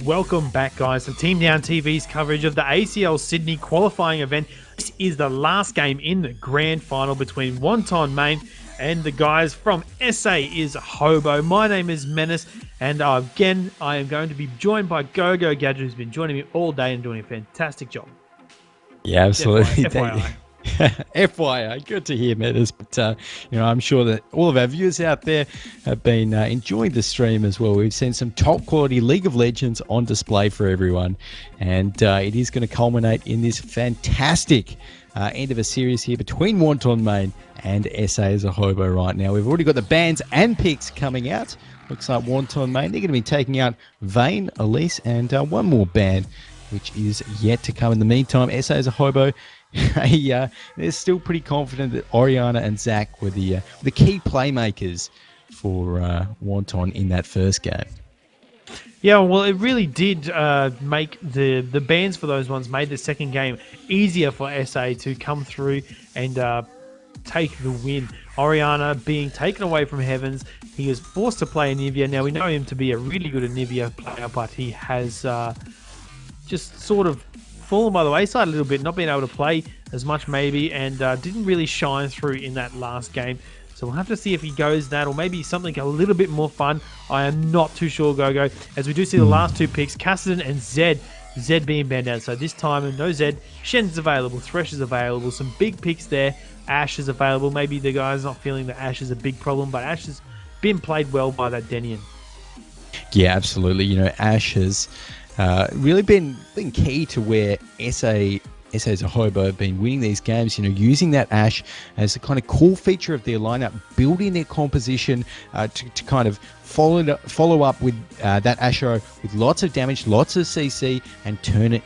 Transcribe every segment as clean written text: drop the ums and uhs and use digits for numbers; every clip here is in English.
Welcome back, guys, to Team Down TV's coverage of the ACL Sydney qualifying event. This is the last game in the grand final between Wonton Mien and the guys from Esse is Hobo. My name is Menace, and again, I am going to be joined by Go-Go Gadget, who's been joining me all day and doing a fantastic job. Yeah, absolutely. FYI. FYI, good to hear, Metas. But I'm sure that all of our viewers out there have been enjoying the stream as well. We've seen some top quality League of Legends on display for everyone, and it is going to culminate in this fantastic end of a series here between Wonton Mien and Esse as a Hobo right now. We've already got the bans and picks coming out. Looks like Wonton Mien, they're going to be taking out Vayne, Elise, and one more ban, which is yet to come. In the meantime, Esse as a Hobo, they're still pretty confident that Oriana and Zach were the key playmakers for Wonton in that first game. Yeah, well, it really did make the bans for those ones made the second game easier for Esse to come through and take the win. Oriana being taken away from Heavens, he was forced to play Anivia. Now, we know him to be a really good Anivia player, but he has just sort of fallen by the wayside a little bit, not being able to play as much maybe, and didn't really shine through in that last game. So we'll have to see if he goes that, or maybe something a little bit more fun. I am not too sure, Go-Go, as we do see the last two picks, Kassadin and Zed. Zed being banned out. So this time, no Zed. Shen's available. Thresh is available. Some big picks there. Ash is available. Maybe the guy's not feeling that Ash is a big problem, but Ash has been played well by that Denian. Yeah, absolutely. Ash has really been key to where Esse as a Hobo have been winning these games, using that Ash as a kind of cool feature of their lineup, building their composition to kind of follow up with that Asho with lots of damage, lots of CC, and turn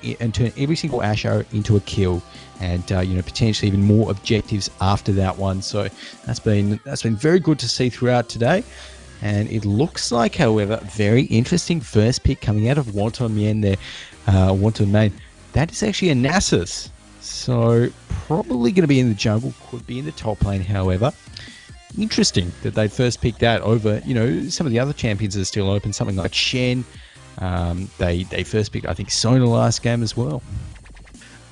every single Asho into a kill, and potentially even more objectives after that one. So that's been very good to see throughout today. And it looks like, however, very interesting first pick coming out of Wonton Mien there, Wonton Mien. That is actually a Nasus. So probably going to be in the jungle, could be in the top lane, however. Interesting that they first picked that over, some of the other champions that are still open, something like Shen. They first picked, I think, Sona last game as well.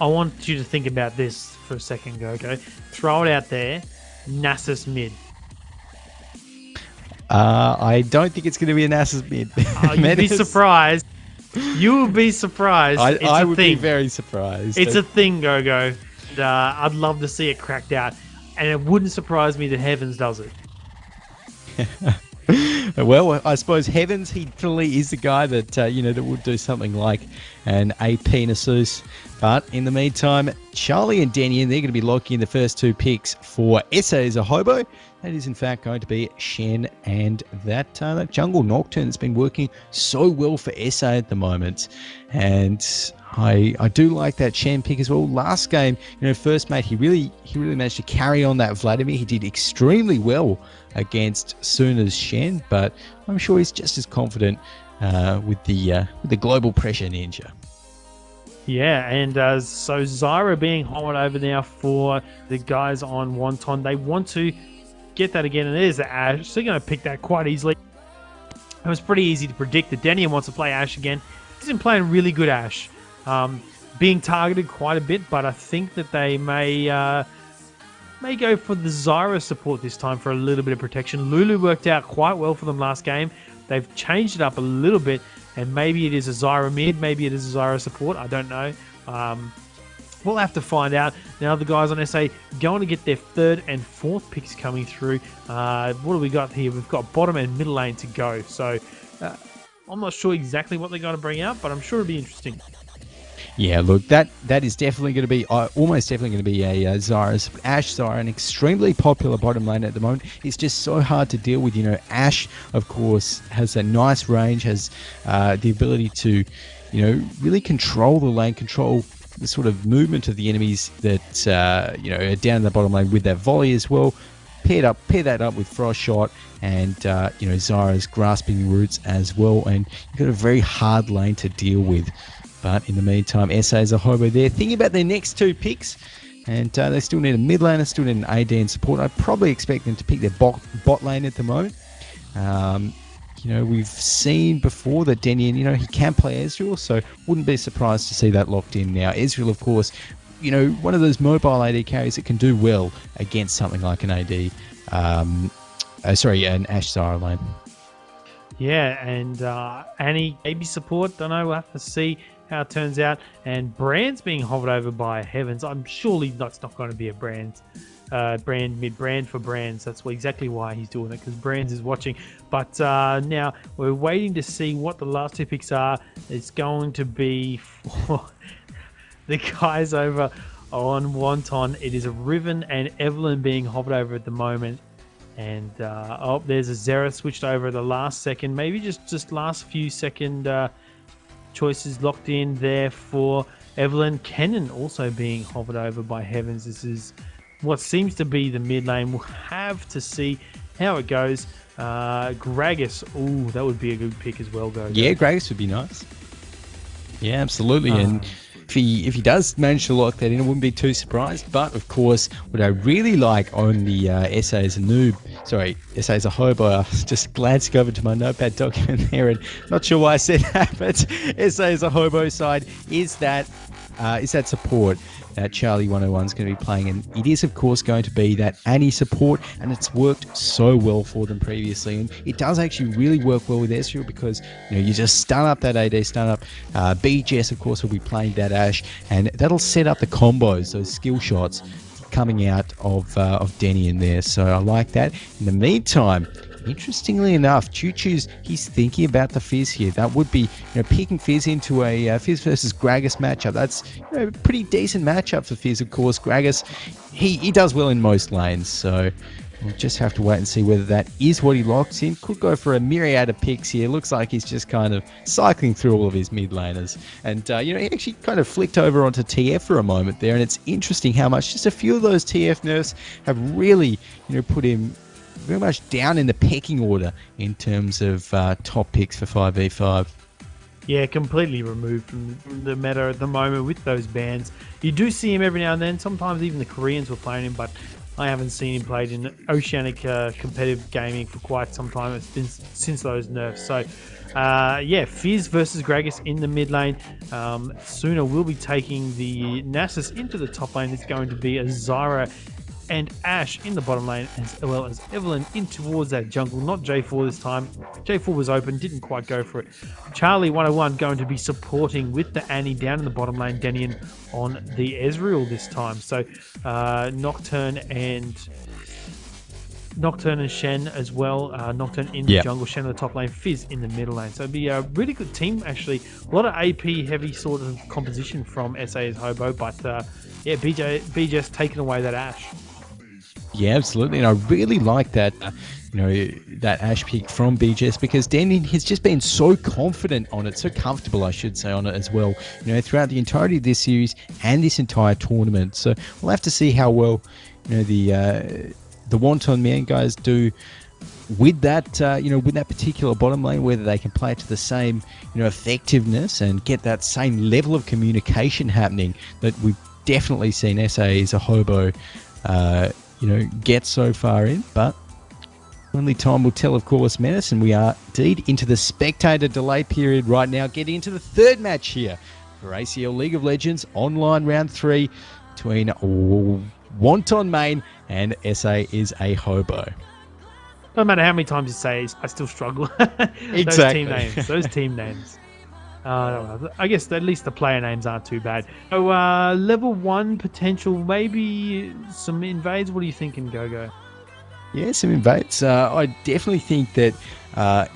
I want you to think about this for a second, Go-Go. Throw it out there, Nasus mid. I don't think it's going to be a Nasus mid. You'd be surprised. You would be surprised. I would be very surprised. It's a thing, Go-Go. I'd love to see it cracked out. And it wouldn't surprise me that Heavens does it. Well, I suppose Heavens, he definitely is the guy that, that would do something like an AP Nasus. But in the meantime, Charlie and Denian, they're going to be locking in the first two picks for Esse as a Hobo. That is, in fact, going to be Shen and that jungle Nocturne that's been working so well for Esse at the moment. And I do like that Shen pick as well. Last game, first mate, he really managed to carry on that Vladimir. He did extremely well against Suna's Shen, but I'm sure he's just as confident with the global pressure ninja. Yeah, and so Zyra being hot over now for the guys on Wonton. They want to get that again, and there's the Ash. So they're going to pick that quite easily. It was pretty easy to predict that Denian wants to play Ash again. He's been playing really good Ash. Being targeted quite a bit, but I think that they may go for the Zyra support this time for a little bit of protection. Lulu worked out quite well for them last game. They've changed it up a little bit, and maybe it is a Zyra mid, maybe it is a Zyra support. I don't know. We'll have to find out. Now the guys on Esse going to get their third and fourth picks coming through. What do we got here? We've got bottom and middle lane to go. So I'm not sure exactly what they're going to bring out, but I'm sure it'll be interesting. Yeah, look, that is definitely going to be, almost definitely going to be a Zyra's Ash Zyra, an extremely popular bottom lane at the moment. It's just so hard to deal with. Ash, of course, has a nice range, has the ability to, really control the lane, control the sort of movement of the enemies that, are down in the bottom lane with that volley as well. Pair that up with Frost Shot and, Zyra's grasping roots as well. And you've got a very hard lane to deal with. But in the meantime, Esse as a Hobo there, thinking about their next two picks. And they still need a mid laner, still need an AD and support. I probably expect them to pick their bot lane at the moment. we've seen before that Denian, he can play Ezreal, so wouldn't be surprised to see that locked in now. Ezreal, of course, one of those mobile AD carries that can do well against something like an AD, an Ashe Zyra lane. Yeah, and Annie maybe support. Don't know. We'll have to see how it turns out. And Brand's being hovered over by Heavens. I'm surely that's not going to be a brand mid-brand for Brands. That's exactly why he's doing it, because Brands is watching. But now we're waiting to see what the last two picks are. It's going to be for the guys over on Wonton. It is Riven and Evelyn being hovered over at the moment. And there's a Zera switched over at the last second. Maybe just last few second choices locked in there for Evelyn. Kennen also being hovered over by Heavens. This is what seems to be the mid lane. We'll have to see how it goes. Gragas, ooh, that would be a good pick as well, Go. Yeah, Gragas would be nice. Yeah, absolutely. And if he does manage to lock that in, I wouldn't be too surprised. But of course, what I really like on the Esse as a noob, Esse as a hobo, I was just glancing go over to my notepad document there, and not sure why I said that, but Esse as a hobo side is that support that Charlie 101 is going to be playing, and it is of course going to be that Annie support, and it's worked so well for them previously, and it does actually really work well with Ezreal because you just stun up that AD, stun up. BGS of course will be playing that Ashe, and that'll set up the combos, those skill shots coming out of Denian there. So I like that. In the meantime, interestingly enough, Choo-Choo's, he's thinking about the Fizz here. That would be, picking Fizz into a Fizz versus Gragas matchup. That's a pretty decent matchup for Fizz, of course. Gragas, he does well in most lanes, so we'll just have to wait and see whether that is what he locks in. Could go for a myriad of picks here. Looks like he's just kind of cycling through all of his mid laners. And, he actually kind of flicked over onto TF for a moment there, and it's interesting how much just a few of those TF nerfs have really, put him very much down in the pecking order in terms of top picks for 5v5. Yeah, completely removed from the meta at the moment with those bans. You do see him every now and then. Sometimes even the Koreans were playing him, but I haven't seen him played in Oceanic competitive gaming for quite some time. It's been since those nerfs. So, Fizz versus Gragas in the mid lane. Sooner we'll be taking the Nasus into the top lane. It's going to be a Zyra and Ashe in the bottom lane, as well as Evelyn in towards that jungle. Not J4 this time. J4 was open, didn't quite go for it. Charlie 101 going to be supporting with the Annie down in the bottom lane. Denian on the Ezreal this time. So Nocturne and Shen as well. Nocturne in the jungle, Shen in the top lane, Fizz in the middle lane. So it'd be a really good team, actually. A lot of AP heavy sort of composition from SA as Hobo, but BJ's taken away that Ashe. Yeah, absolutely. And I really like that, that Ashe pick from BGS, because Denian has just been so confident on it, so comfortable, I should say, on it as well, throughout the entirety of this series and this entire tournament. So we'll have to see how well, the Wonton Mien guys do with that, with that particular bottom lane, whether they can play it to the same, effectiveness and get that same level of communication happening that we've definitely seen Esse as a hobo, get so far in. But only time will tell, of course, Menace, and we are indeed into the spectator delay period right now, getting into the third match here for ACL League of Legends Online Round 3 between Wonton Mien and Esse is a hobo. No matter how many times you say it, I still struggle. Exactly. Those team names. I guess at least the player names aren't too bad. So level 1 potential, maybe some invades. What are you thinking, Gogo? Yeah, some invades. I definitely think that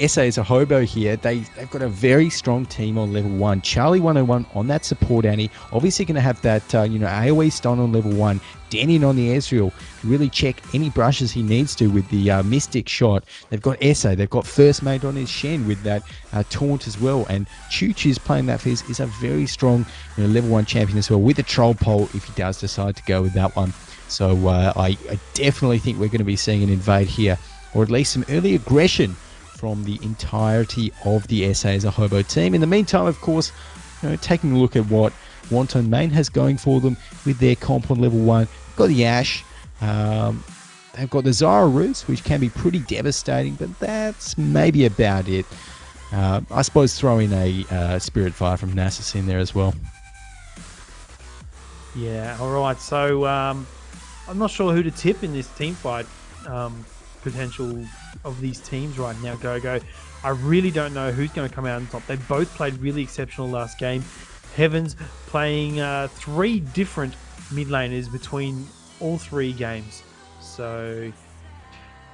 Esse is a hobo here. They've got a very strong team on level 1. Charlie 101 on that support Annie. Obviously going to have that, AoE stun on level 1. Denian on the Ezreal. Really check any brushes he needs to with the Mystic shot. They've got Esse. They've got First Mate on his Shen with that taunt as well. And Choo-Choo's playing that Fizz is a very strong level 1 champion as well, with a troll pole if he does decide to go with that one. So I definitely think we're going to be seeing an invade here, or at least some early aggression from the entirety of the Esse as a hobo team. In the meantime, of course, taking a look at what Wonton Mien has going for them with their comp on level 1. Got the Ashe. They they've got the Zyra roots, which can be pretty devastating, but that's maybe about it. I suppose throw in a Spirit Fire from Nasus in there as well. Yeah, all right. So I'm not sure who to tip in this team fight potential of these teams right now. Go. I really don't know who's going to come out on top. They both played really exceptional last game. Heavens playing 3 different mid laners between all 3 games. So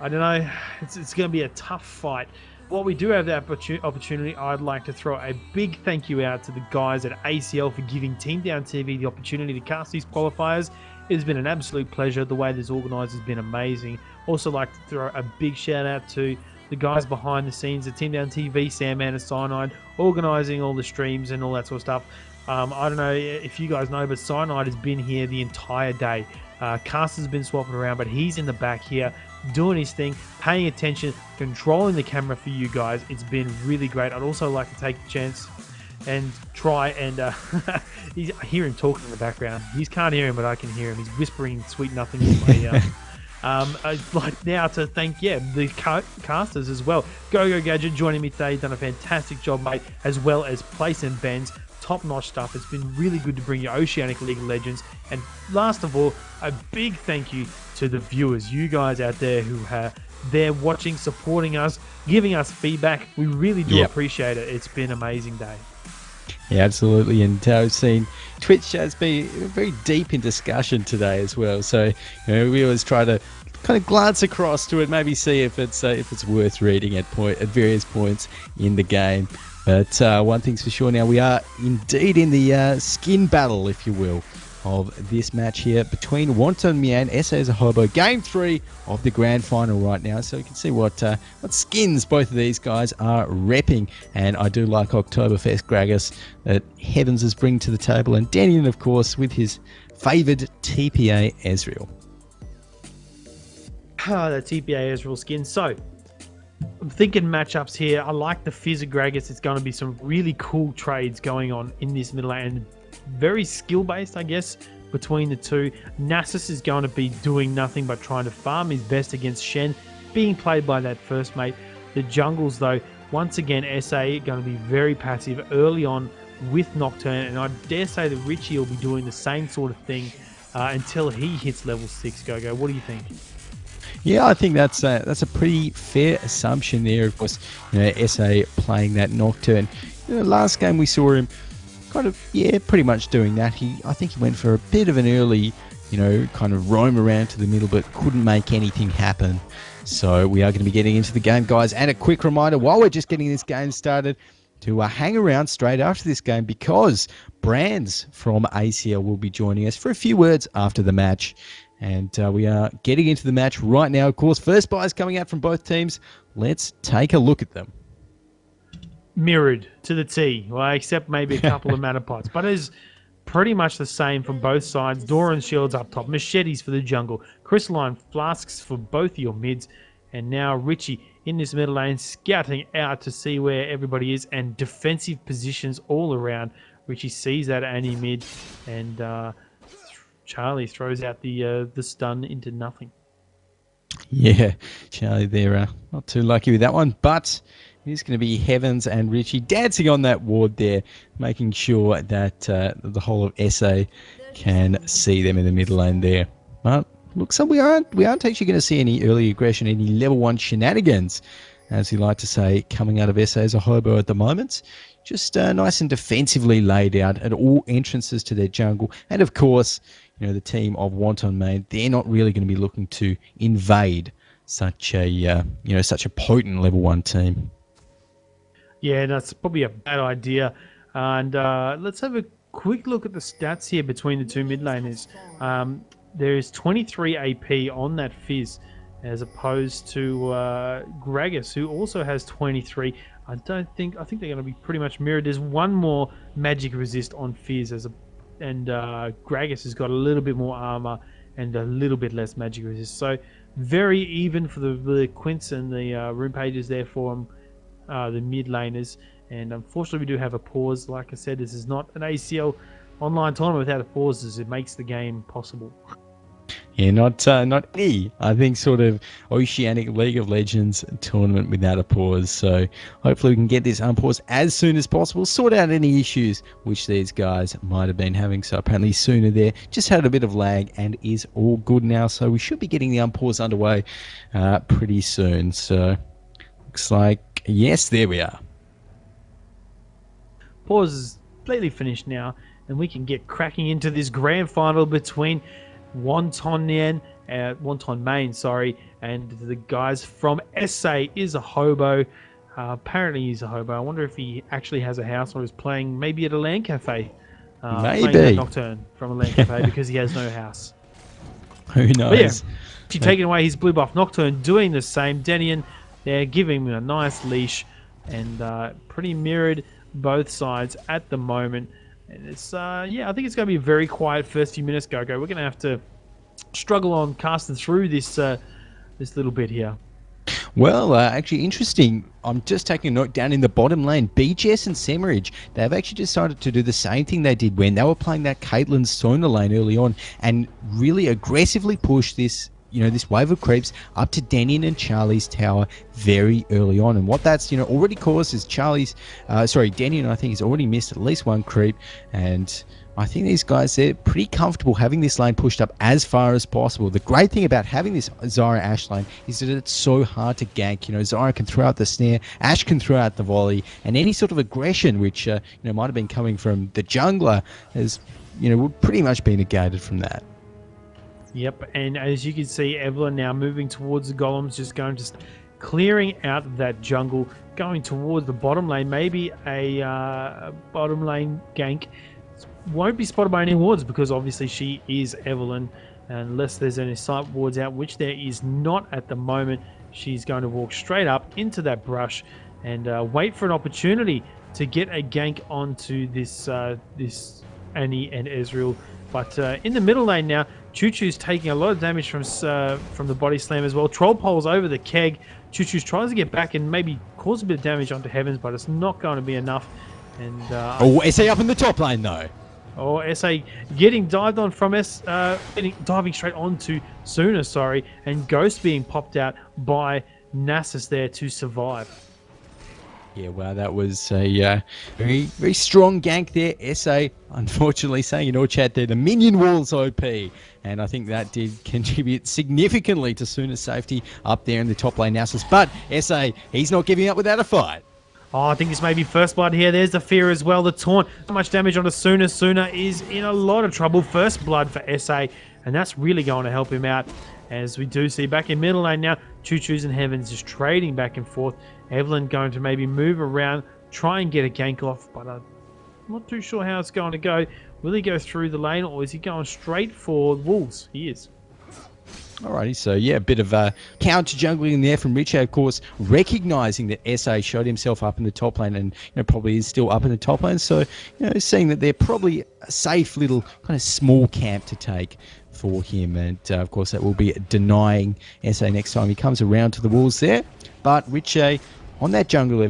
I don't know. It's going to be a tough fight. While we do have that opportunity, I'd like to throw a big thank you out to the guys at ACL for giving Team Down TV the opportunity to cast these qualifiers. It has been an absolute pleasure. The way this organised has been amazing. Also like to throw a big shout out to the guys behind the scenes at Team Down TV, Sandman and Cyanide, organising all the streams and all that sort of stuff. I don't know if you guys know, but Cyanide has been here the entire day. Caster's been swapping around, but he's in the back here doing his thing, paying attention, controlling the camera for you guys. It's been really great. I'd also like to take the chance and try and I hear him talking in the background. You can't hear him, but I can hear him. He's whispering sweet nothing in my ear. I'd like now to thank the casters as well. Go Gadget joining me today. He's done a fantastic job, mate, as well as Place and Ben's top-notch stuff. It's been really good to bring you Oceanic League of Legends. And last of all, a big thank you to the viewers, you guys out there who are there watching, supporting us, giving us feedback. We really do appreciate it. It's been an amazing day. Yeah, absolutely. And I've seen Twitch has been very deep in discussion today as well. So we always try to kind of glance across to it, maybe see if it's worth reading at various points in the game. But one thing's for sure now, we are indeed in the skin battle, if you will, of this match here between Wonton Mien, Esse as a Hobo, Game 3 of the Grand Final right now. So you can see what skins both of these guys are repping. And I do like Oktoberfest Gragas that Heavens is bringing to the table. And Daniel, of course, with his favoured TPA Ezreal. The TPA Ezreal skin. So I'm thinking matchups here. I like the Fizz of Gragas. It's going to be some really cool trades going on in this middle lane. Very skill-based, I guess, between the two. Nasus is going to be doing nothing but trying to farm his best against Shen, being played by that first mate. The jungles, though, once again, Esse going to be very passive early on with Nocturne, and I dare say that Richie will be doing the same sort of thing until he hits level 6. Go. What do you think? Yeah, I think that's a pretty fair assumption there. Of course, Esse playing that Nocturne. Last game we saw him kind of, pretty much doing that. I think he went for a bit of an early, kind of roam around to the middle, but couldn't make anything happen. So we are going to be getting into the game, guys. And a quick reminder, while we're just getting this game started, to hang around straight after this game, because Brands from ACL will be joining us for a few words after the match. And we are getting into the match right now. Of course, first buys coming out from both teams. Let's take a look at them. Mirrored to the T, well, except maybe a couple of mana pots, but it's pretty much the same from both sides. Doran shields up top, machetes for the jungle, crystalline flasks for both your mids, and now Richie in this middle lane scouting out to see where everybody is, and defensive positions all around. Richie sees that Annie mid, and Charlie throws out the stun into nothing. Yeah, Charlie there, not too lucky with that one, but it's going to be Heavens and Richie dancing on that ward there, making sure that the whole of Esse can see them in the middle lane there. But looks like we aren't actually going to see any early aggression, any level 1 shenanigans, as you like to say, coming out of Esse as a Hobo at the moment. Just nice and defensively laid out at all entrances to their jungle. And of course, the team of Wonton Mien, they're not really going to be looking to invade such a potent level 1 team. Yeah, that's probably a bad idea. And let's have a quick look at the stats here between the two mid laners. There is 23 AP on that Fizz, as opposed to Gragas, who also has 23. I think they're going to be pretty much mirrored. There's one more magic resist on Fizz, and Gragas has got a little bit more armor and a little bit less magic resist. So very even for the Quints and the room pages there for them. The mid laners, and unfortunately we do have a pause. Like I said, this is not an ACL online tournament without a pause, as it makes the game possible. Yeah, not any, I think, sort of Oceanic League of Legends tournament without a pause. So hopefully we can get this unpaused as soon as possible, sort out any issues which these guys might have been having. So apparently sooner there, just had a bit of lag and is all good now. So we should be getting the unpause underway pretty soon. So looks like, yes, there we are. Pause is completely finished now, and we can get cracking into this grand final between Wonton Mien, sorry, and the guys from Esse. Is a Hobo. Apparently he's a Hobo. I wonder if he actually has a house or is playing maybe at a LAN cafe. Maybe. Playing Nocturne from a LAN cafe because he has no house. Who knows? But yeah, actually taking away his blue buff. Nocturne doing the same. Denian, they're giving him a nice leash, and pretty mirrored both sides at the moment. And it's yeah, I think it's going to be a very quiet first few minutes. Go. We're going to have to struggle on casting through this this little bit here. Well, actually interesting. I'm just taking a note down in the bottom lane. BGS and Semirage, they've actually decided to do the same thing they did when they were playing that Caitlyn Sona lane early on and really aggressively push this, this wave of creeps up to Denian and Charlie's tower very early on. And what that's, already caused is Denian, I think, has already missed at least one creep. And I think these guys, they're pretty comfortable having this lane pushed up as far as possible. The great thing about having this Zyra Ashe lane is that it's so hard to gank. Zyra can throw out the snare, Ashe can throw out the volley, and any sort of aggression which might have been coming from the jungler has would pretty much be negated from that. Yep, and as you can see, Evelyn now moving towards the golems, just clearing out that jungle, going towards the bottom lane. Maybe a bottom lane gank. Won't be spotted by any wards because obviously she is Evelyn, unless there's any sight wards out, which there is not at the moment. She's going to walk straight up into that brush and wait for an opportunity to get a gank onto this Annie and Ezreal. But in the middle lane now, Choo Choo's taking a lot of damage from the body slam as well. Troll poles over the keg. Choo Choo's tries to get back and maybe cause a bit of damage onto Heavens, but it's not going to be enough. And Esse up in the top lane though. Oh, Esse getting dived on from diving straight onto Suna, and Ghost being popped out by Nasus there to survive. Yeah, wow, that was a very, very strong gank there. Esse, unfortunately, saying in all chat there, the minion wall's OP. And I think that did contribute significantly to Suna's safety up there in the top lane Nasus. But Esse, he's not giving up without a fight. Oh, I think this may be first blood here. There's the fear as well. The taunt. So much damage onto Suna. Suna is in a lot of trouble. First blood for Esse, and that's really going to help him out. As we do see back in middle lane now, Choo Choo's and Heavens just trading back and forth. Evelyn going to maybe move around, try and get a gank off, but I'm not too sure how it's going to go. Will he go through the lane, or is he going straight for Wolves? He is. Alrighty, so yeah, a bit of counter jungling there from Richard, of course, recognizing that Esse showed himself up in the top lane and probably is still up in the top lane. So, seeing that they're probably a safe little kind of small camp to take for him. And of course, that will be denying Esse next time he comes around to the walls there. But Richard on that jungle,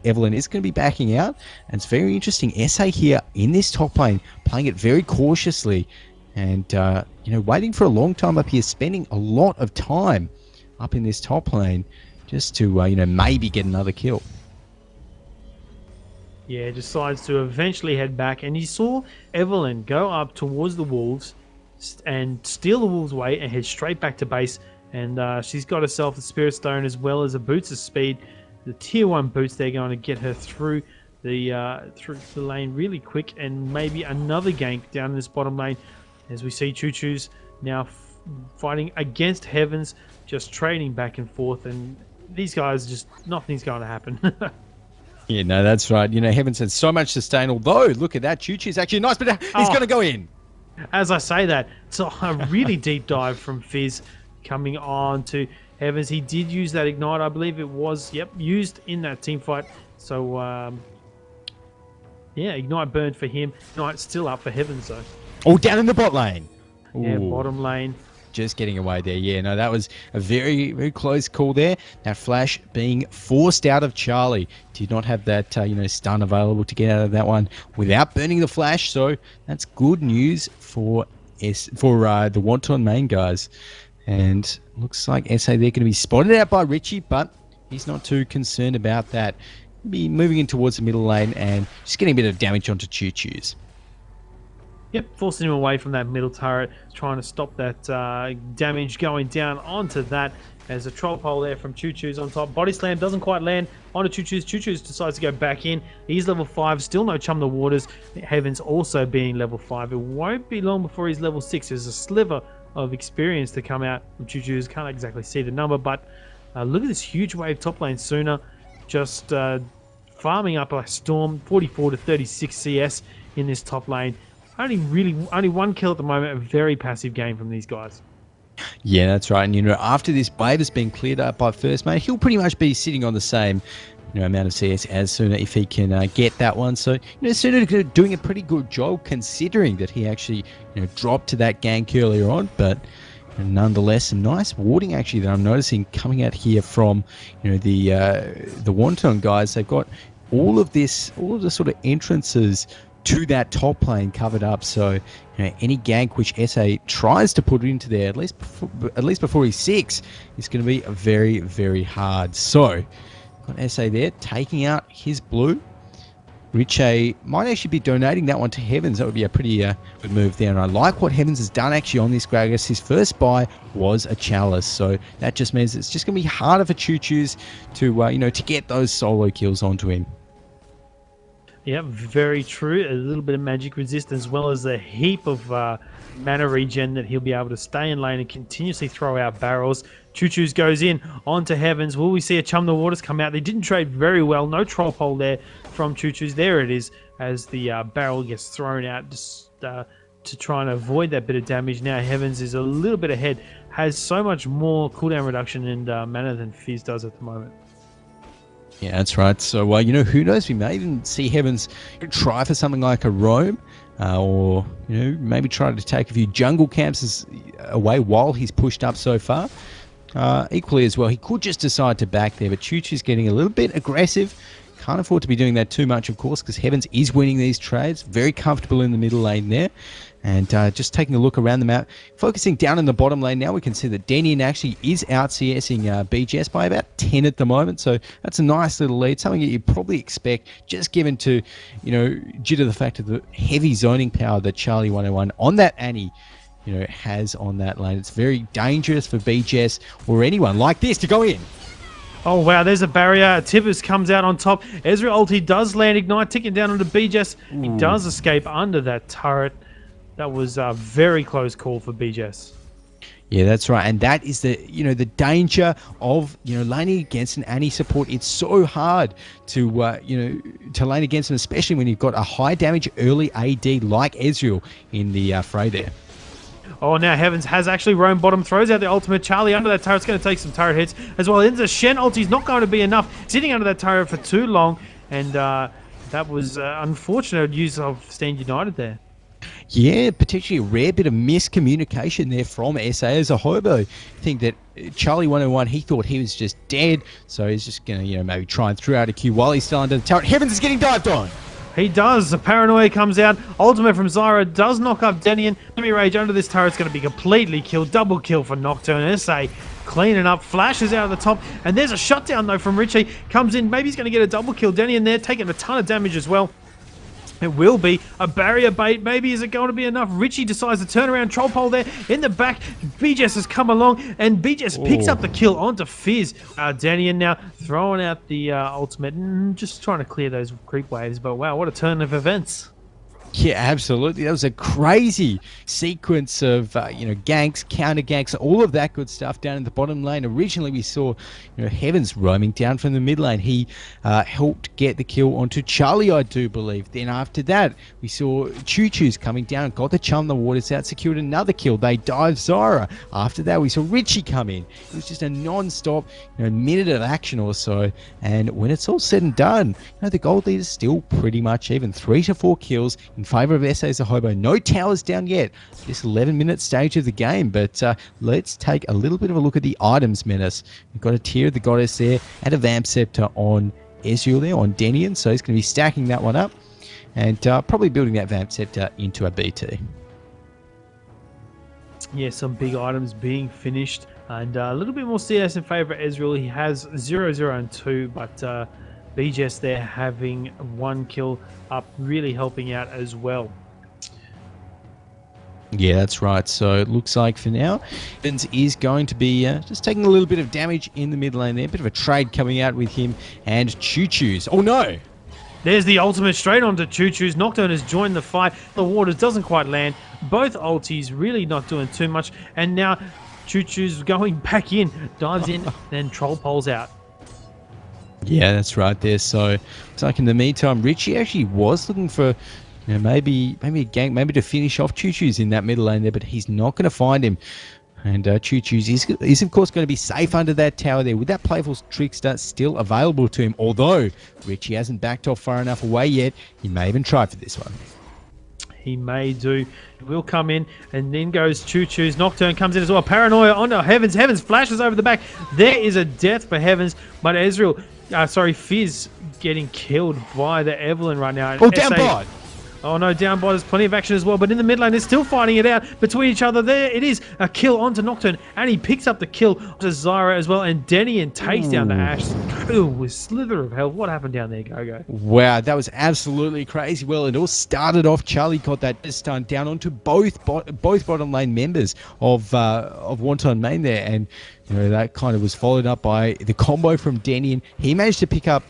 Evelyn is going to be backing out. And it's very interesting. Esse here in this top lane, playing it very cautiously. And, waiting for a long time up here, spending a lot of time up in this top lane just to, maybe get another kill. Yeah, decides to eventually head back. And you saw Evelyn go up towards the Wolves and steal the Wolves away and head straight back to base. And she's got herself the Spirit Stone as well as a Boots of Speed. The Tier 1 boots, they're going to get her through the lane really quick. And maybe another gank down in this bottom lane. As we see Choo Choo's now fighting against Heavens, just trading back and forth, and these guys just nothing's going to happen. Yeah, no, that's right. Heavens had so much sustain, although look at that, Choo Choo's actually nice, but he's going to go in. As I say that, it's a really deep dive from Fizz coming on to Heavens. He did use that Ignite, I believe it was, used in that team fight. So, yeah, Ignite burned for him. Ignite still up for Heavens, though. Oh, down in the bot lane. Yeah, Ooh. bottom lane. Just getting away there. Yeah, no, that was a very, very close call there. That flash being forced out of Charlie. Did not have that, stun available to get out of that one without burning the flash. So that's good news for the Wonton Mien guys. And looks like Esse they're going to be spotted out by Richie, but he's not too concerned about that. He'll be moving in towards the middle lane and just getting a bit of damage onto Choo Choo's. Yep, forcing him away from that middle turret, trying to stop that damage going down onto that. There's a troll pole there from Choo Choo's on top. Body slam doesn't quite land onto Choo Choo's. Choo Choo's decides to go back in. He's level 5, still no Chum the Waters. Heavens also being level 5. It won't be long before he's level 6. There's a sliver of experience to come out from Choo Choo's. Can't exactly see the number, but look at this huge wave top lane sooner. Just farming up a storm, 44 to 36 CS in this top lane. Only 1 kill at the moment. A very passive game from these guys. Yeah, that's right. And, after this wave has been cleared up by first mate, he'll pretty much be sitting on the same, amount of CS as Suna if he can get that one. So, Suna doing a pretty good job considering that he actually, dropped to that gank earlier on. But nonetheless, some nice warding actually that I'm noticing coming out here from, the Wonton guys. They've got all of the sort of entrances to that top lane covered up, so any gank which Esse tries to put into there, at least before he's 6, is going to be very, very hard. So, got Esse there taking out his blue. Riche might actually be donating that one to Heavens. That would be a pretty good move there. And I like what Heavens has done actually on this Gragas. His first buy was a Chalice, so that just means it's just going to be harder for Choo Choo's to to get those solo kills onto him. Yeah, very true. A little bit of magic resist as well as a heap of mana regen that he'll be able to stay in lane and continuously throw out barrels. Choo Choo's goes in onto Heavens. Will we see a Chum the Waters come out? They didn't trade very well. No troll pole there from Choo Choo's. There it is as the barrel gets thrown out just to try and avoid that bit of damage. Now Heavens is a little bit ahead. Has so much more cooldown reduction and mana than Fizz does at the moment. Yeah, that's right. So, who knows? We may even see Heavens try for something like a roam, or maybe try to take a few jungle camps away while he's pushed up so far. Equally as well, he could just decide to back there, but Choo Choo's getting a little bit aggressive. Can't afford to be doing that too much, of course, because Heavens is winning these trades. Very comfortable in the middle lane there. And just taking a look around the map, focusing down in the bottom lane now, we can see that Denian actually is out CSing BGS by about 10 at the moment. So that's a nice little lead, something that you'd probably expect, just given to, due to the fact of the heavy zoning power that Charlie 101 on that Annie, has on that lane. It's very dangerous for BGS or anyone like this to go in. Oh, wow, there's a barrier. Tibbers comes out on top. Ezreal ulti does land Ignite, ticking down onto BGS. He does escape under that turret. That was a very close call for BGS. Yeah, that's right. And that is the, the danger of, laning against an Annie support. It's so hard to, to lane against him, especially when you've got a high damage early AD like Ezreal in the fray there. Oh, now Heavens has actually roamed bottom, throws out the ultimate. Charlie under that turret's going to take some turret hits as well. Into Shen ulti's not going to be enough. Sitting under that turret for too long, and that was unfortunate use of Stand United there. Yeah, particularly a rare bit of miscommunication there from Esse as a Hobo. I think that Charlie 101, he thought he was just dead, so he's just going to, maybe try and throw out a Q while he's still under the turret. Heavens is getting dived on. He does. The paranoia comes out. Ultimate from Zyra does knock up Denian. Enemy rage under this turret's going to be completely killed. Double kill for Nocturne. Esse cleaning up. Flashes out of the top. And there's a shutdown, though, from Richie. Comes in. Maybe he's going to get a double kill. Denian there taking a ton of damage as well. It will be a barrier bait. Maybe is it going to be enough? Richie decides to turn around. Troll pole there in the back. BGS has come along and BGS picks up the kill onto Fizz. Denian now throwing out the ultimate. Just trying to clear those creep waves. But wow, what a turn of events. Yeah, absolutely. That was a crazy sequence of, ganks, counter ganks, all of that good stuff down in the bottom lane. Originally, we saw, Heavens roaming down from the mid lane. He helped get the kill onto Charlie, I do believe. Then after that, we saw Choo Choo's coming down, got the Chum the Waters out, secured another kill. They dived Zyra. After that, we saw Richie come in. It was just a non-stop, minute of action or so. And when it's all said and done, the gold lead is still pretty much even. 3 to 4 kills in favour of Esse as a Hobo. No towers down yet. This 11-minute stage of the game, but let's take a little bit of a look at the items menace. We've got a Tear of the Goddess there and a Vamp Scepter on Ezreal there, on Denian, so he's going to be stacking that one up and probably building that Vamp Scepter into a BT. Yeah, some big items being finished, and a little bit more CS in favor of Ezreal. He has 0, 0, and 2, but BGS there having 1 kill up, really helping out as well. Yeah, that's right. So it looks like for now, Evans is going to be just taking a little bit of damage in the mid lane there. A bit of a trade coming out with him and Choo Choo's. Oh no! There's the ultimate straight onto Choo Choo's. Nocturne has joined the fight. The waters doesn't quite land. Both ultis really not doing too much. And now Choo Choo's going back in. Dives in, then troll poles out. Yeah, that's right there. So it's like in the meantime, Richie actually was looking for maybe a gank, maybe to finish off Choo Choo's in that middle lane there, but he's not going to find him. And Choo Choo's is of course going to be safe under that tower there with that Playful Trickster still available to him. Although Richie hasn't backed off far enough away yet, he may even try for this one. He may do. He will come in, and then goes Choo Choo's. Nocturne comes in as well. Paranoia onto Heavens. Heavens flashes over the back. There is a death for Heavens, but Ezreal, Fizz getting killed by the Evelyn right now. Oh, down bot. Oh no, down bot, there's plenty of action as well, but in the mid lane, they're still fighting it out between each other. There it is, a kill onto Nocturne, and he picks up the kill to Zyra as well, and Denian takes down the Ashe. Ooh, with slither of health. What happened down there, Gogo? Wow, that was absolutely crazy. Well, it all started off, Charlie got that stun down onto both bottom lane members of Wonton Mien there, and that kind of was followed up by the combo from Denian. He managed to pick up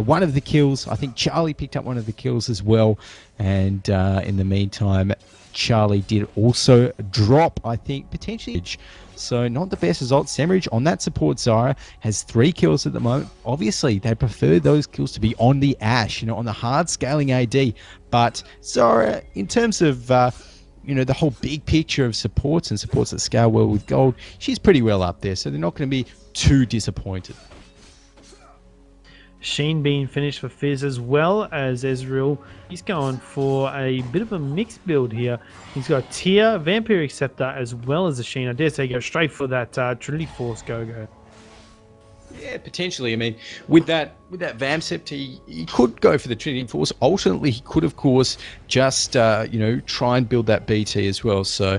one of the kills. I think Charlie picked up one of the kills as well. And in the meantime, Charlie did also drop, I think, potentially. So not the best result. Semirich on that support Zyra has 3 kills at the moment. Obviously, they prefer those kills to be on the Ashe, on the hard scaling AD. But Zyra, in terms of the whole big picture of supports and supports that scale well with gold, she's pretty well up there. So they're not going to be too disappointed. Sheen being finished for Fizz as well as Ezreal. He's going for a bit of a mixed build here. He's got Tear, Vampiric Scepter, as well as the Sheen. I dare say go straight for that Trinity Force go-go. Yeah, potentially. I mean, with that Vamp Scepter, he could go for the Trinity Force. Ultimately, he could, of course, just try and build that BT as well. So,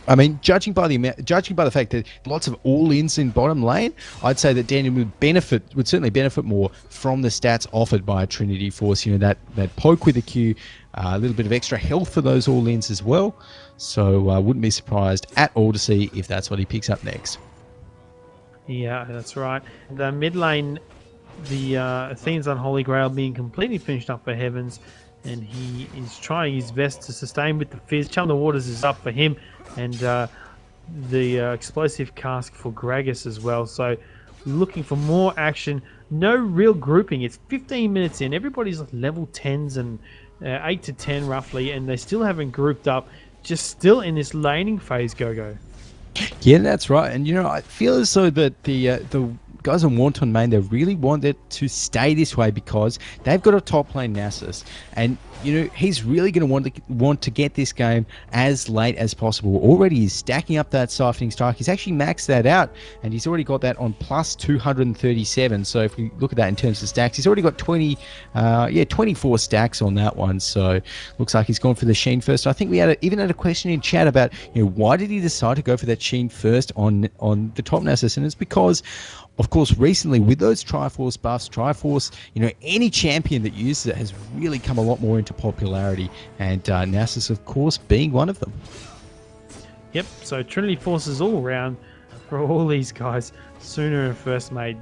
I mean, judging by the fact that lots of all-ins in bottom lane, I'd say that Daniel would certainly benefit more from the stats offered by a Trinity Force. That poke with a Q, a little bit of extra health for those all-ins as well. So I wouldn't be surprised at all to see if that's what he picks up next. Yeah, that's right. The mid lane, the Athene's Unholy Grail being completely finished up for Heavens, and he is trying his best to sustain with the Fizz. Chum the Waters is up for him, and the explosive cask for Gragas as well. So looking for more action. No real grouping. It's 15 minutes in. Everybody's like level 10s and 8 to 10 roughly, and they still haven't grouped up. Just still in this laning phase, Go-Go. Yeah, that's right. And I feel as though that the guys on Wonton Mien, they really want it to stay this way because they've got a top lane Nasus, and he's really going to want to get this game as late as possible. Already he's stacking up that siphoning strike. He's actually maxed that out, and he's already got that on plus 237. So if we look at that in terms of stacks, he's already got 24 stacks on that one. So looks like he's gone for the Sheen first. I think we even had a question in chat about why did he decide to go for that Sheen first on the top Nasus, and it's because, of course, recently with those Triforce buffs, any champion that uses it has really come a lot more into popularity, and Nasus, of course, being one of them. Yep, so Trinity Forces all around for all these guys. Sooner and First Mate,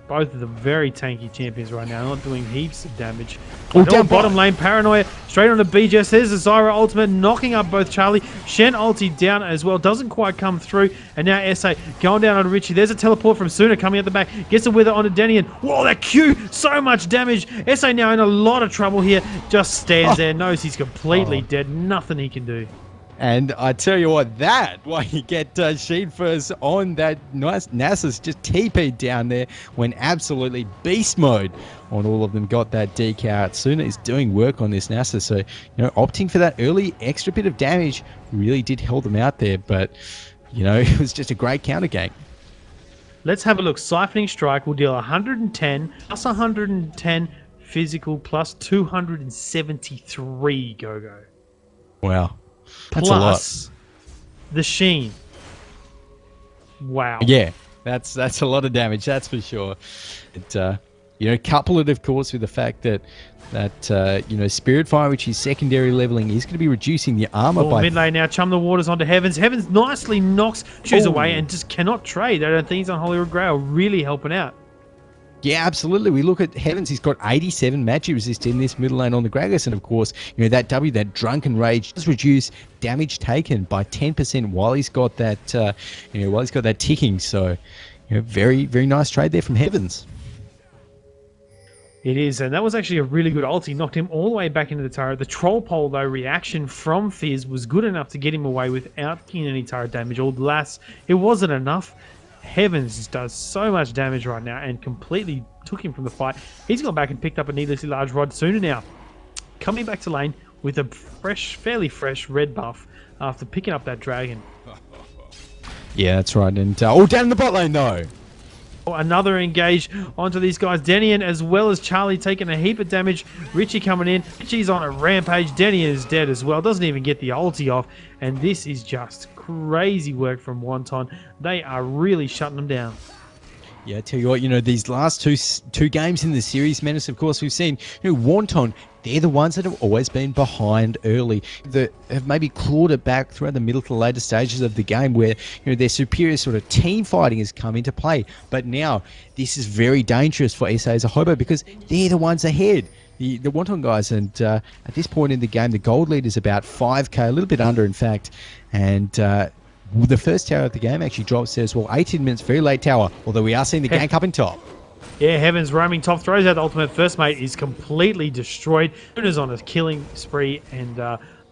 both of them very tanky champions right now, not doing heaps of damage. Down bottom lane, Paranoia straight on the BGS. There's a Zyra ultimate knocking up both Charlie. Shen ulti down as well, doesn't quite come through. And now Esse going down on Richie. There's a teleport from Suna coming at the back. Gets a wither onto Denian. Whoa, that Q, so much damage. Esse now in a lot of trouble here. Just stands there, knows he's completely dead. Nothing he can do. And I tell you what, why you get Sheen first on that nice Nasus just TP'd down there when absolutely beast mode on all of them got that DK out. Suna is doing work on this Nasus, so opting for that early extra bit of damage really did help them out there, but it was just a great counter gank. Let's have a look. Siphoning Strike will deal 110 plus 110 physical plus 273 Go-Go. Wow. That's plus, The Sheen. Wow. Yeah, that's a lot of damage, that's for sure. It, you know, couple it, of course, with the fact that you know, Spirit Fire, which is secondary leveling, is going to be reducing the armor Oh, by... mid lane now. Chum the waters onto Heavens. Heavens nicely knocks Shoes away and just cannot trade. I don't think he's Unholy Grail really helping out. Yeah, absolutely. We look at Heavens, he's got 87 magic resist in this middle lane on the Gragas, and of course, you know, that W, that Drunken Rage, does reduce damage taken by 10% while he's got that, you know, while he's got that ticking. So, you know, very, very nice trade there from Heavens. It is, and that was actually a really good ulti. Knocked him all the way back into the turret. The troll pole, though, reaction from Fizz was good enough to get him away without getting any turret damage. Alas, it wasn't enough. Heavens does so much damage right now and completely took him from the fight. He's gone back and picked up a needlessly large rod sooner now. Coming back to lane with a fairly fresh red buff after picking up that dragon. Yeah, that's right. And, oh, down in the bot lane, though. Another engage onto these guys. Denian as well as Charlie taking a heap of damage. Richie coming in. Richie's on a rampage. Denian is dead as well. Doesn't even get the ulti off. And this is just crazy work from Wonton. They are really shutting them down. Yeah, I tell you what, you know, these last two games in the series, Menace, of course, we've seen, you know, Wonton, they're the ones that have always been behind early, that have maybe clawed it back throughout the middle to the later stages of the game where, you know, their superior sort of team fighting has come into play. But now, this is very dangerous for Esse as a Hobo because they're the ones ahead. The Wonton guys, and at this point in the game, the gold lead is about 5k, a little bit under, in fact, and the first tower of the game actually drops there as well. 18 minutes, very late tower, although we are seeing the gank up in top. Yeah, Heavens roaming top, throws out the ultimate. First mate is completely destroyed. Luna's on a killing spree, and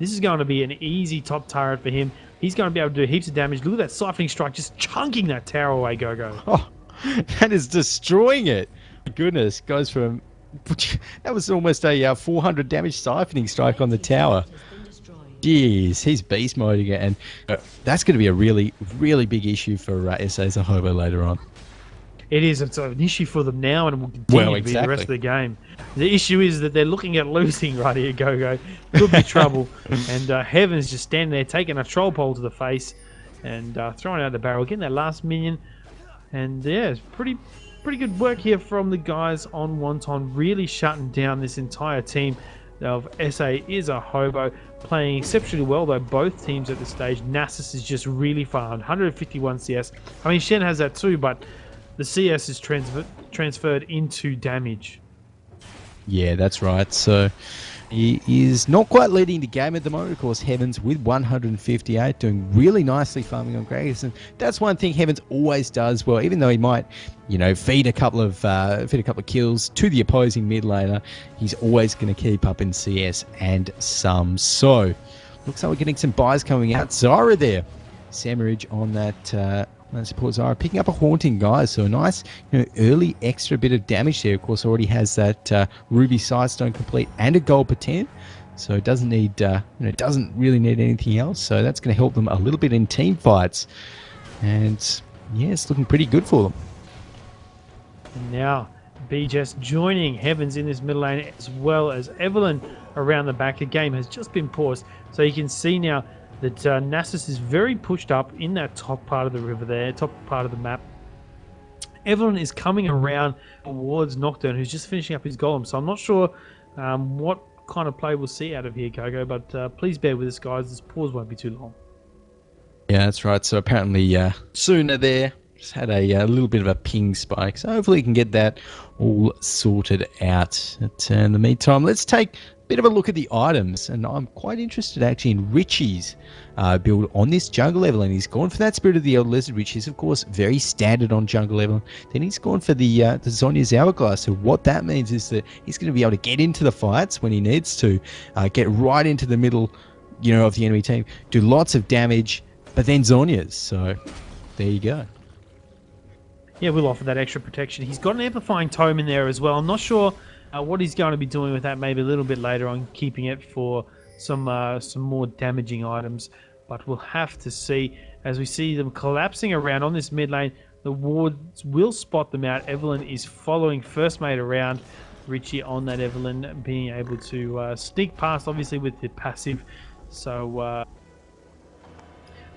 this is going to be an easy top turret for him. He's going to be able to do heaps of damage. Look at that siphoning strike, just chunking that tower away, Go-Go. Oh, that is destroying it. Goodness, goes from... That was almost a 400 damage siphoning strike on the tower. Jeez, he's beast moding it, and that's going to be a really, really big issue for Esse as a Hobo later on. It is. It's an issue for them now, and it will continue to be the rest of the game. The issue is that they're looking at losing right here, Go-Go. Could be trouble. And Heaven's just standing there, taking a troll pole to the face and throwing out the barrel, getting that last minion. And yeah, it's pretty good work here from the guys on Wonton, really shutting down this entire team of Esse is a Hobo, playing exceptionally well, though both teams at this stage. Nasus is just really far, 151 CS. I mean, Shen has that too, but the CS is transferred into damage. Yeah, that's right. So he is not quite leading the game at the moment. Of course, Heavens with 158, doing really nicely farming on Gragas, and that's one thing Heavens always does well. Even though he might, you know, feed a couple of kills to the opposing mid laner, he's always going to keep up in CS and some. So looks like we're getting some buys coming out. Zyra there, Samarage on that. Support Zyra picking up a Haunting, guys. So a nice, you know, early extra bit of damage there. Of course, already has that Ruby Sidestone complete and a gold per 10. So it doesn't need, you know, doesn't really need anything else. So that's going to help them a little bit in team fights. And yeah, it's looking pretty good for them. And now BJS joining Heavens in this middle lane, as well as Evelyn around the back. The game has just been paused, so you can see now that Nasus is very pushed up in that top part of the river there, top part of the map. Evelyn is coming around towards Nocturne, who's just finishing up his golem. So I'm not sure what kind of play we'll see out of here, Gogo, but please bear with us, guys. This pause won't be too long. Yeah, that's right. So apparently Sooner there just had a little bit of a ping spike. So hopefully we can get that all sorted out. But in the meantime, let's take bit of a look at the items, and I'm quite interested actually in Richie's build on this jungle level, and he's gone for that Spirit of the Elder Lizard, which is of course very standard on jungle level. Then he's gone for the Zhonya's Hourglass. So what that means is that he's going to be able to get into the fights when he needs to, get right into the middle, you know, of the enemy team, do lots of damage, but then Zhonya's. So there you go. Yeah, we'll offer that extra protection. He's got an amplifying tome in there as well. I'm not sure what he's going to be doing with that, maybe a little bit later on, keeping it for some more damaging items. But we'll have to see. As we see them collapsing around on this mid lane, the wards will spot them out. Evelyn is following first mate around. Richie on that Evelyn, being able to sneak past, obviously, with the passive. So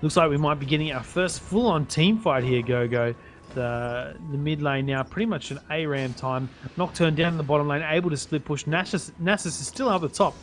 Looks like we might be getting our first full-on team fight here, Go-Go. The mid lane now, pretty much an ARAM time. Nocturne down in the bottom lane, able to split push. Nasus is still up the top.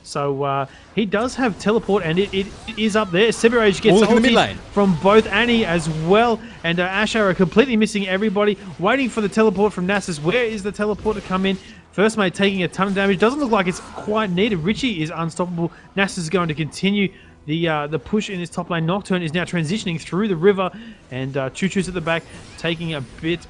So he does have teleport, and it is up there. Semirage gets in the mid lane from both Annie as well, and Asher are completely missing everybody, waiting for the teleport from Nasus. Where is the teleport to come in? First mate taking a ton of damage. Doesn't look like it's quite needed. Richie is unstoppable. Nasus is going to continue the push in his top lane. Nocturne is now transitioning through the river, and Choo Choo's at the back, taking a bit,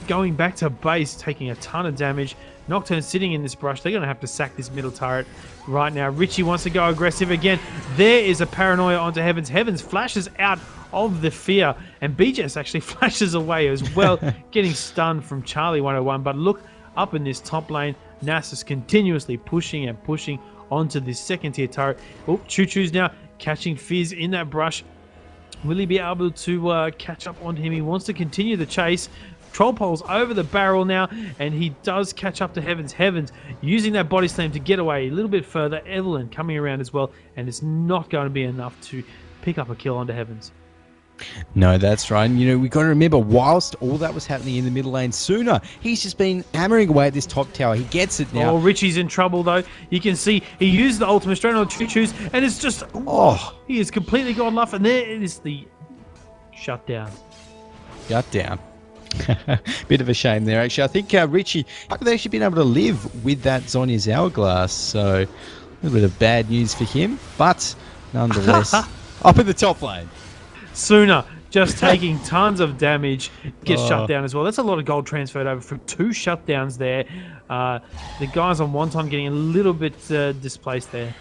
going back to base, taking a ton of damage. Nocturne sitting in this brush. They're going to have to sack this middle turret right now. Richie wants to go aggressive again. There is a paranoia onto Heavens. Heavens flashes out of the fear, and BJS actually flashes away as well, getting stunned from Charlie 101. But look up in this top lane, Nasus continuously pushing and pushing onto this second tier turret. Oh, Choo Choo's now catching Fizz in that brush. Will he be able to catch up on him? He wants to continue the chase. Troll pole's over the barrel now, and he does catch up to Heavens. Heavens using that body slam to get away a little bit further. Evelyn coming around as well, and it's not going to be enough to pick up a kill onto Heavens. No, that's right. And, we've got to remember, whilst all that was happening in the middle lane, Sooner, he's just been hammering away at this top tower. He gets it now. Oh, Richie's in trouble, though. You can see he used the ultimate straight on Choo Choo's, and it's just... Oh, he is completely gone luff, and there it is, the shutdown. Shutdown. Bit of a shame there, actually. I think Richie might have actually been able to live with that Zonya's Hourglass, so a little bit of bad news for him, but nonetheless, up in the top lane. Sooner just taking tons of damage, gets shut down as well. That's a lot of gold transferred over from 2 shutdowns there. The guys on Wonton getting a little bit displaced there.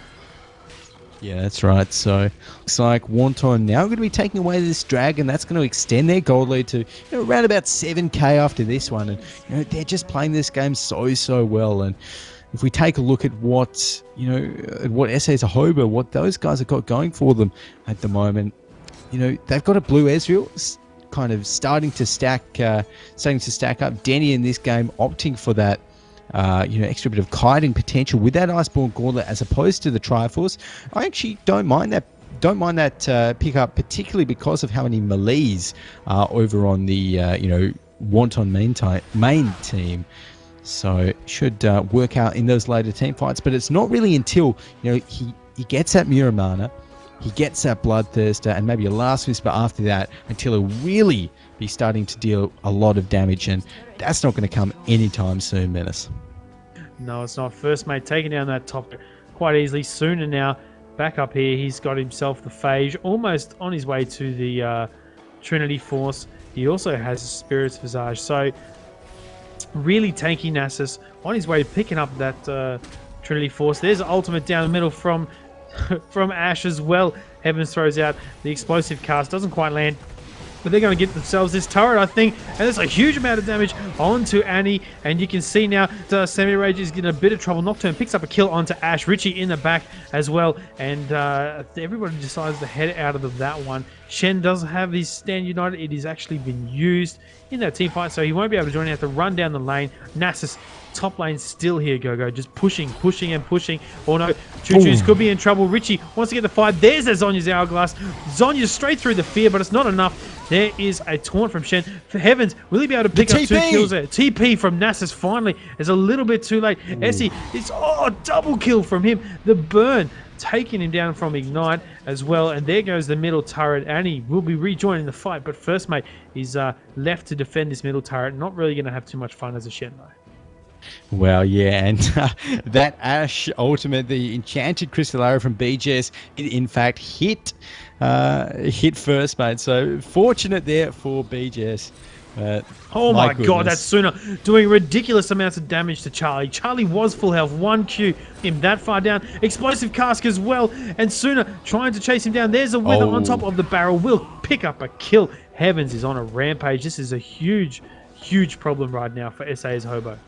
Yeah, that's right. So looks like Wonton now going to be taking away this dragon. That's going to extend their gold lead to around about 7k after this one. And they're just playing this game so well. And if we take a look at what Esse as a Hobo, what those guys have got going for them at the moment, they've got a blue Ezreal kind of starting to stack up. Denny in this game opting for that extra bit of kiting potential with that Iceborne Gauntlet as opposed to the Triforce. I actually don't mind that pickup, particularly because of how many melees are over on the Wonton main team. So it should work out in those later team fights, but it's not really until he gets that Muramana, he gets that Bloodthirster, and maybe a Last Whisper after that until he'll really be starting to deal a lot of damage, and that's not going to come anytime soon, Menace. No, it's not. First mate taking down that top quite easily. Sooner now back up here. He's got himself the Phage, almost on his way to the Trinity Force. He also has a Spirit's Visage, so really tanky Nasus on his way to picking up that Trinity Force. There's an ultimate down the middle from Ash as well. Heavens throws out the explosive cast, doesn't quite land, but they're going to get themselves this turret, I think, and there's a huge amount of damage onto Annie, and you can see now Semirage is getting a bit of trouble. Nocturne picks up a kill onto Ash, Richie in the back as well, and everybody decides to head out of that one. Shen doesn't have his Stand United. It has actually been used in that team fight, so he won't be able to join. He has to run down the lane. Nasus top lane still here, Go-Go, just pushing and pushing. Oh no, Choo Choo's could be in trouble. Richie wants to get the fight. There's that Zonya's Hourglass. Zonya's straight through the fear, but it's not enough. There is a taunt from Shen. For Heavens, will he be able to pick up 2 kills there? TP from Nasus finally is a little bit too late. Esse, it's double kill from him. The burn taking him down from Ignite as well, and there goes the middle turret. Annie will be rejoining the fight, but First Mate is left to defend this middle turret. Not really going to have too much fun as a Shen though. Well, yeah, and that Ash ultimate, the enchanted crystal arrow from BJS, it in fact hit First Mate. So fortunate there for BJS. Oh my god, that's Sooner doing ridiculous amounts of damage to Charlie. Charlie was full health, 1Q, him that far down. Explosive cask as well, and Sooner trying to chase him down. There's a Wither on top of the barrel, will pick up a kill. Heavens is on a rampage. This is a huge problem right now for SA's Hobo.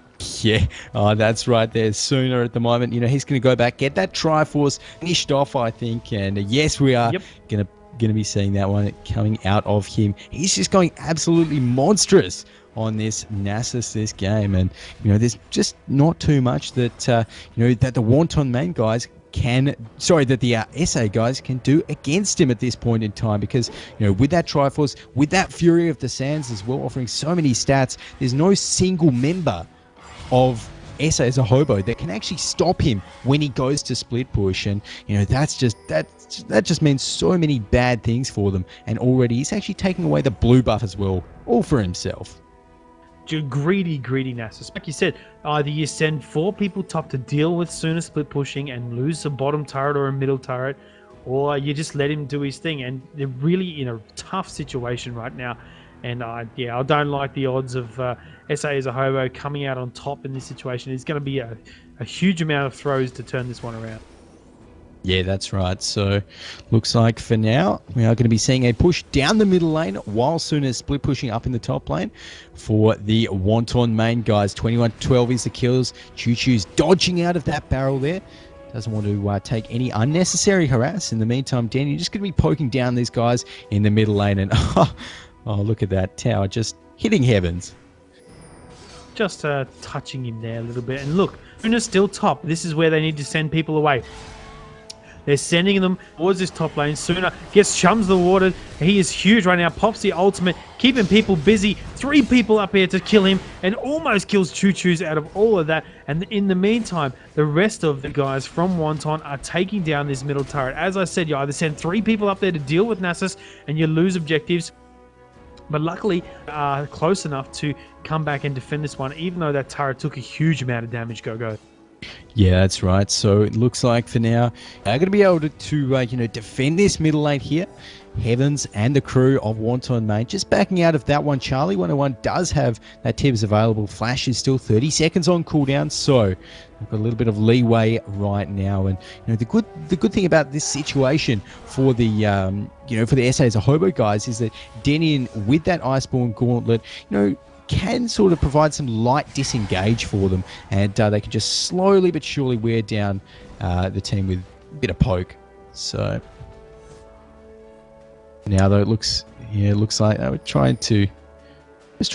Yeah, that's right. There's Sooner at the moment. He's going to go back, get that Triforce finished off, I think. And yes, we are going to be seeing that one coming out of him. He's just going absolutely monstrous on this Nasus this game. And, there's just not too much that, that the Wonton main guys SA guys can do against him at this point in time, because with that Triforce, with that Fury of the Sands as well, offering so many stats, there's no single member of Esse as a Hobo that can actually stop him when he goes to split push, and that just means so many bad things for them. And already he's actually taking away the blue buff as well, all for himself. Greedy Nasus. Like you said, either you send 4 people top to deal with Suna split pushing and lose a bottom turret or a middle turret, or you just let him do his thing. And they're really in a tough situation right now. And I don't like the odds of Esse as a Hobo coming out on top in this situation. It's going to be a huge amount of throws to turn this one around. Yeah, that's right. So looks like for now we are going to be seeing a push down the middle lane while Suna is split pushing up in the top lane for the Wonton Mien guys. 21-12 is the kills. Choo Choo's dodging out of that barrel there. Doesn't want to take any unnecessary harass. In the meantime, Danny, you're just going to be poking down these guys in the middle lane. And oh, look at that tower just hitting heavens. Just touching him there a little bit. And look, Suna's still top. This is where they need to send people away. They're sending them towards this top lane. Suna chums the water. He is huge right now. Pops the ultimate, keeping people busy. 3 people up here to kill him, and almost kills Choo Choo's out of all of that. And in the meantime, the rest of the guys from Wonton are taking down this middle turret. As I said, you either send 3 people up there to deal with Nasus, and you lose objectives. But luckily, close enough to come back and defend this one, even though that turret took a huge amount of damage. Go. Yeah, that's right. So it looks like for now, they're going to be able to defend this middle lane here. Heavens and the crew of Wonton Mien just backing out of that one. Charlie 101 does have that Tibbs available. Flash is still 30 seconds on cooldown, so we've got a little bit of leeway right now. And the good thing about this situation for the for the Esse as a Hobo guys is that Denian with that Iceborne Gauntlet, can sort of provide some light disengage for them, and they can just slowly but surely wear down the team with a bit of poke. So now though it looks like they were trying to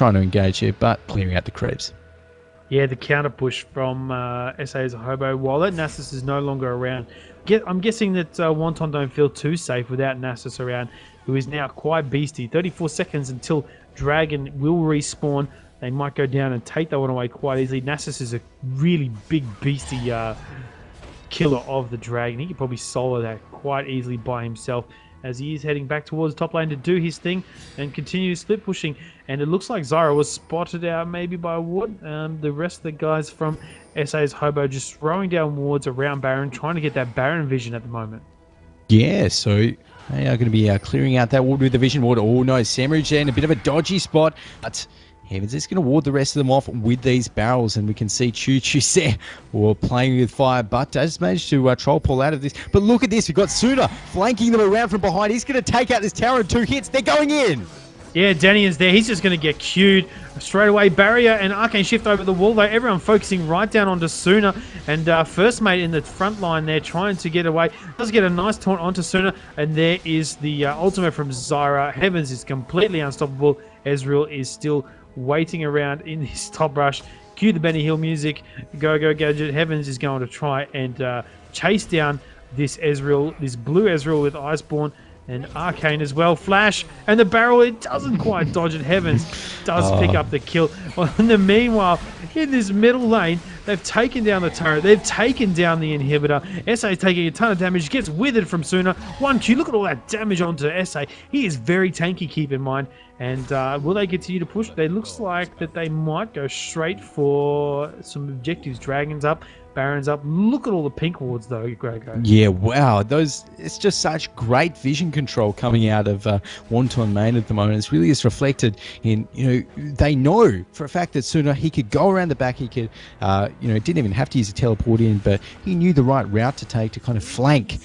engage here, but clearing out the creeps. Yeah, the counter push from Esse as a Hobo. While that Nasus is no longer around, I'm guessing that Wonton don't feel too safe without Nasus around, who is now quite beastie. 34 seconds until Dragon will respawn. They might go down and take that one away quite easily. Nasus is a really big beastie killer of the Dragon. He could probably solo that quite easily by himself, as he is heading back towards the top lane to do his thing and continue split pushing. And it looks like Zyra was spotted out maybe by Wood. The rest of the guys from Esse's Hobo just throwing down wards around Baron, trying to get that Baron vision at the moment. Yeah, so they are going to be clearing out that ward with the vision ward. Oh no, Samurai in a bit of a dodgy spot, but Heavens is going to ward the rest of them off with these barrels, and we can see Choo Choo there playing with fire, but does manage to troll pull out of this. But look at this, we've got Suna flanking them around from behind. He's going to take out this tower in 2 hits. They're going in. Yeah, Denian's there. He's just going to get queued straight away. Barrier and Arcane Shift over the wall, though. Everyone focusing right down onto Suna. And First Mate in the front line there trying to get away. Does get a nice taunt onto Suna. And there is the ultimate from Zyra. Heavens is completely unstoppable. Ezreal is still waiting around in his top rush. Cue the Benny Hill music. Go Gadget. Heavens is going to try and chase down this Ezreal, this blue Ezreal with Iceborne. And Arcane as well. Flash. And the barrel, it doesn't quite dodge it. Heavens does pick up the kill. Well, in the meanwhile, in this middle lane, they've taken down the turret. They've taken down the inhibitor. Esse taking a ton of damage. Gets withered from Suna. 1Q. Look at all that damage onto Esse. He is very tanky, keep in mind. And will they continue to push? It looks like that they might go straight for some objectives. Dragons up. Baron's up. Look at all the pink wards, though, Grego. Yeah, wow. It's just such great vision control coming out of Wonton Mien at the moment. It's really is reflected in, they know for a fact that Suna, he could go around the back. He could, didn't even have to use a teleport in, but he knew the right route to take to kind of flank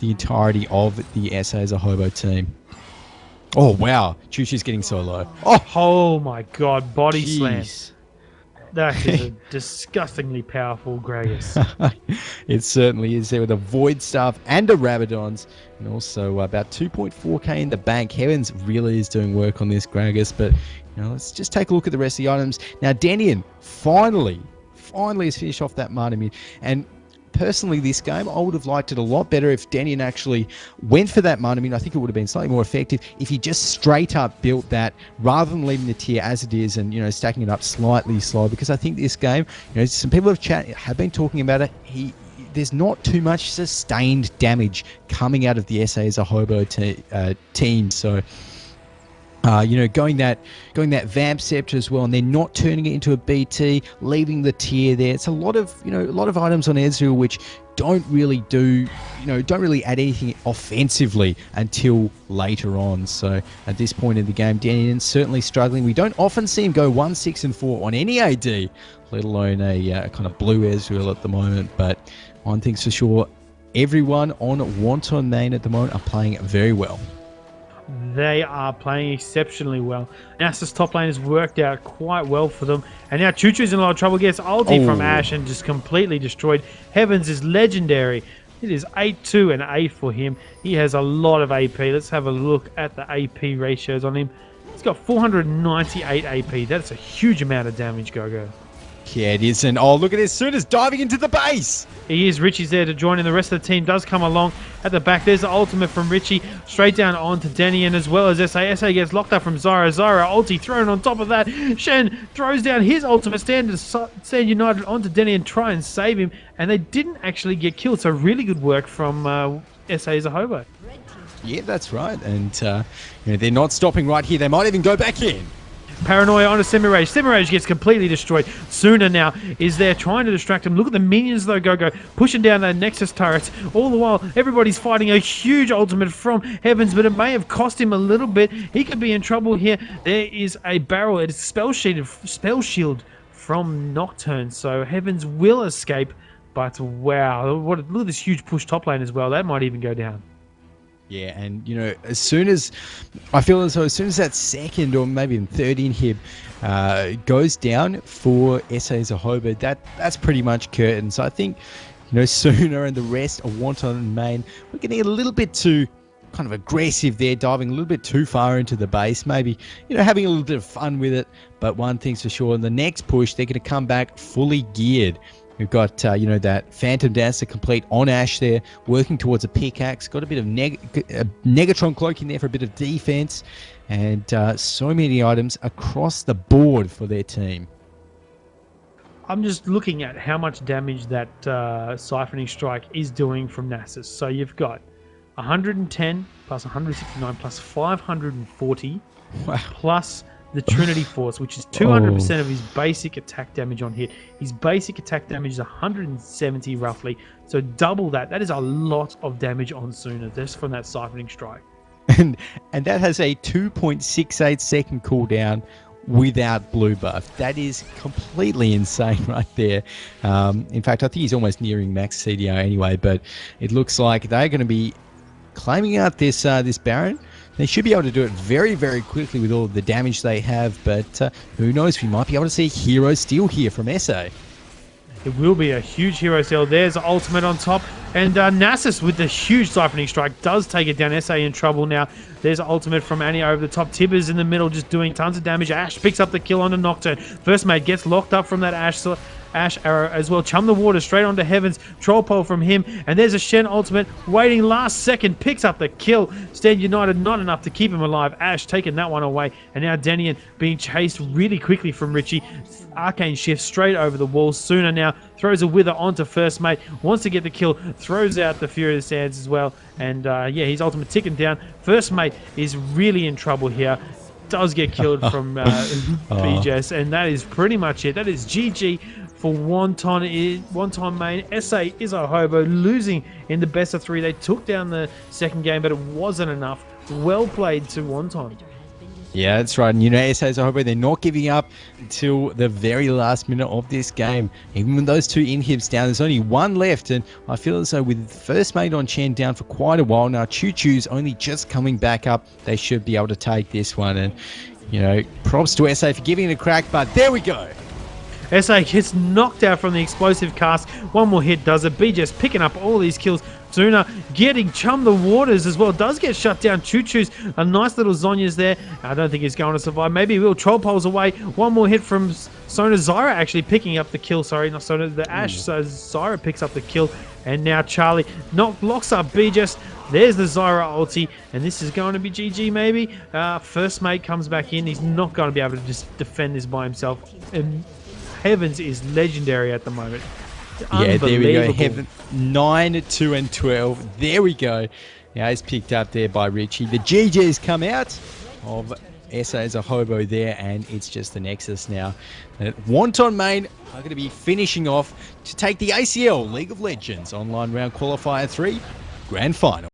the entirety of the Esse as a Hobo team. Oh, wow. Choo Choo's getting so low. Oh my God. Body slam. That is a disgustingly powerful Gragas. It certainly is there with a Void Staff and a Rabadons, and also about 2.4k in the bank. Heavens really is doing work on this Gragas, but let's just take a look at the rest of the items. Now, Denian finally has finished off that Wonton Mien, and personally, this game, I would have liked it a lot better if Denian actually went for that Mun. I mean, I think it would have been slightly more effective if he just straight up built that rather than leaving the tier as it is and, stacking it up slightly slow. Because I think this game, some people have been talking about it. There's not too much sustained damage coming out of the SA as a Hobo team. So, going that Vamp Scepter as well, and then not turning it into a BT, leaving the tier there. It's a lot of items on Ezreal which don't really add anything offensively until later on. So at this point in the game, Denian's certainly struggling. We don't often see him go 1-6-4 on any AD, let alone a kind of blue Ezreal at the moment. But one thing's for sure, everyone on Wonton Mien at the moment are playing very well. They are playing exceptionally well. Nasa's top lane has worked out quite well for them. And now Choo Choo's in a lot of trouble. Gets ulti from Ashe and just completely destroyed. Heavens is legendary. It is 8-2 and 8 for him. He has a lot of AP. Let's have a look at the AP ratios on him. He's got 498 AP. That's a huge amount of damage, Gogo. Yeah, it is. And look at this. Suna's diving into the base. He is. Richie's there to join, and the rest of the team does come along at the back. There's the ultimate from Richie, straight down onto Denian as well as SA. SA gets locked up from Zyra. Zyra ulti thrown on top of that. Shen throws down his ultimate, stand united onto Denian, try and save him, and they didn't actually get killed. So really good work from SA as a Hobo. Yeah, that's right. And they're not stopping right here. They might even go back in. Paranoia onto Semirage. Semirage gets completely destroyed. Suna now is there trying to distract him. Look at the minions though, Gogo, pushing down that Nexus turrets. All the while, everybody's fighting a huge ultimate from Heavens, but it may have cost him a little bit. He could be in trouble here. There is a barrel. It is spell shield from Nocturne, so Heavens will escape. But wow, look at this huge push top lane as well. That might even go down. Yeah, and as soon as that second or maybe even third inhib goes down for SA as a Hobo, that's pretty much curtain. So I think Suna and the rest of Wonton Mien, we're getting a little bit too kind of aggressive there, diving a little bit too far into the base, maybe having a little bit of fun with it. But one thing's for sure, in the next push, they're going to come back fully geared. We've got, that Phantom Dance to complete on Ashe there, working towards a pickaxe. Got a bit of Negatron Cloak in there for a bit of defense. And so many items across the board for their team. I'm just looking at how much damage that Siphoning Strike is doing from Nasus. So you've got 110 plus 169 plus 540 plus the Trinity Force, which is 200% of his basic attack damage on hit. His basic attack damage is 170 roughly. So double that. That is a lot of damage on Suna just from that Siphoning Strike. And that has a 2.68 second cooldown without blue buff. That is completely insane right there. In fact, I think he's almost nearing max CDR anyway, but it looks like they're going to be claiming out this Baron. They should be able to do it very, very quickly with all of the damage they have, but who knows, we might be able to see hero steal here from SA. It will be a huge hero steal. There's the ultimate on top, and Nasus with the huge Siphoning Strike does take it down. SA in trouble now. There's the ultimate from Annie over the top. Tibbers in the middle just doing tons of damage. Ashe picks up the kill on the Nocturne. First mate gets locked up from that Ashe arrow as well. Chum the water straight onto Heavens. Troll pole from him. And there's a Shen ultimate waiting last second. Picks up the kill. Stand United not enough to keep him alive. Ashe taking that one away. And now Denian being chased really quickly from Richie. Arcane shift straight over the wall. Suna now throws a wither onto first mate. Wants to get the kill. Throws out the Fury of the Sands as well. And his ultimate ticking down. First mate is really in trouble here. Does get killed from BJS. And that is pretty much it. That is GG for Wonton Mien. SA is a Hobo, losing in the best of 3. They took down the second game, but it wasn't enough. Well played to Wonton. Yeah, that's right. And SA is a Hobo, they're not giving up until the very last minute of this game. Even with those 2 inhibs down, there's only 1 left. And I feel as though with first mate on Chen down for quite a while now, Choo Choo's only just coming back up. They should be able to take this one. And, props to SA for giving it a crack, but there we go. SA gets knocked out from the explosive cast. One more hit does it. BJ's picking up all these kills. Zuna getting Chum the Waters as well. Does get shut down. Choo Choo's a nice little Zonya's there. I don't think he's going to survive. Maybe he will. Troll Pole's away. One more hit from Sona. Zyra actually picking up the kill. Sorry, not Sona, the Ashe. So Zyra picks up the kill. And now Charlie locks up BJ. There's the Zyra ulti, and this is going to be GG maybe. First mate comes back in. He's not going to be able to just defend this by himself. And Heavens is legendary at the moment. Yeah, there we go. Heaven 9, 2, and 12. There we go. Yeah, it's picked up there by Richie. The GG's come out of Esse as a Hobo there, and it's just the Nexus now. Wonton Mien are going to be finishing off to take the ACL League of Legends Online Round Qualifier 3 Grand Final.